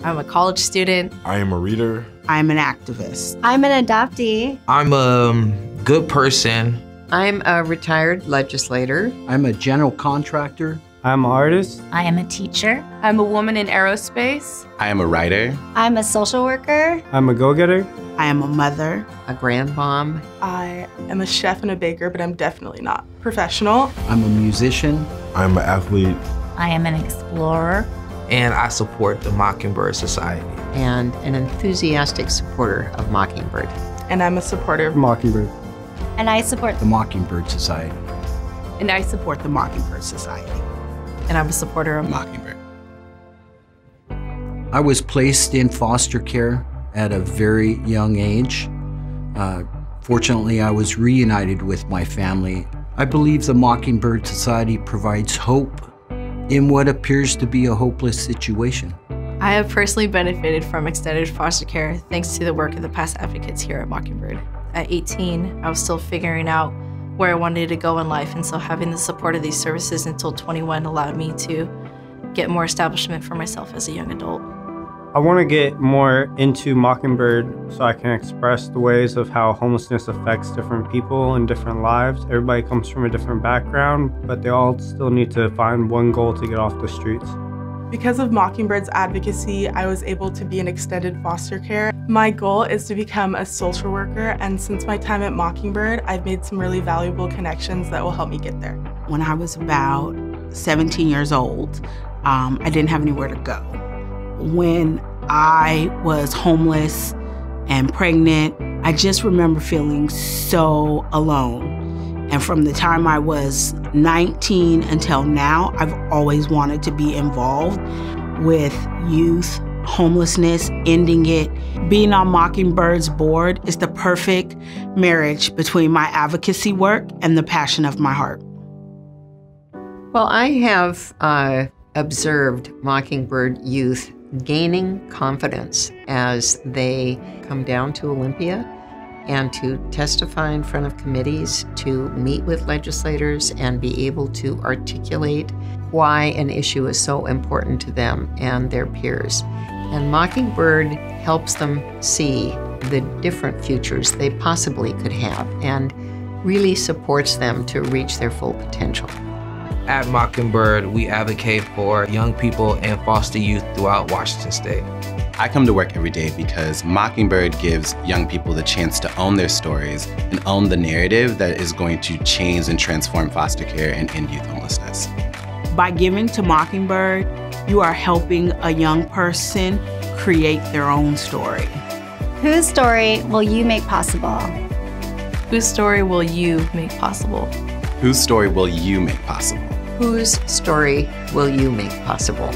I'm a college student. I am a reader. I'm an activist. I'm an adoptee. I'm a good person. I'm a retired legislator. I'm a general contractor. I'm an artist. I am a teacher. I'm a woman in aerospace. I am a writer. I'm a social worker. I'm a go-getter. I am a mother. A grandmom. I am a chef and a baker, but I'm definitely not professional. I'm a musician. I'm an athlete. I am an explorer. And I support the Mockingbird Society. And an enthusiastic supporter of Mockingbird. And I'm a supporter of Mockingbird. And I support the Mockingbird Society. And I support the Mockingbird Society. And I'm a supporter of Mockingbird. I was placed in foster care at a very young age. Fortunately, I was reunited with my family. I believe the Mockingbird Society provides hope in what appears to be a hopeless situation. I have personally benefited from extended foster care thanks to the work of the past advocates here at Mockingbird. At 18, I was still figuring out where I wanted to go in life, and so having the support of these services until 21 allowed me to get more establishment for myself as a young adult. I want to get more into Mockingbird so I can express the ways of how homelessness affects different people and different lives. Everybody comes from a different background, but they all still need to find one goal to get off the streets. Because of Mockingbird's advocacy, I was able to be in extended foster care. My goal is to become a social worker, and since my time at Mockingbird, I've made some really valuable connections that will help me get there. When I was about 17 years old, I didn't have anywhere to go. When I was homeless and pregnant, I just remember feeling so alone. And from the time I was 19 until now, I've always wanted to be involved with youth homelessness, ending it. Being on Mockingbird's board is the perfect marriage between my advocacy work and the passion of my heart. Well, I have observed Mockingbird youth gaining confidence as they come down to Olympia and to testify in front of committees, to meet with legislators and be able to articulate why an issue is so important to them and their peers. And Mockingbird helps them see the different futures they possibly could have and really supports them to reach their full potential. At Mockingbird, we advocate for young people and foster youth throughout Washington State. I come to work every day because Mockingbird gives young people the chance to own their stories and own the narrative that is going to change and transform foster care and end youth homelessness. By giving to Mockingbird, you are helping a young person create their own story. Whose story will you make possible? Whose story will you make possible? Whose story will you make possible? Whose story will you make possible?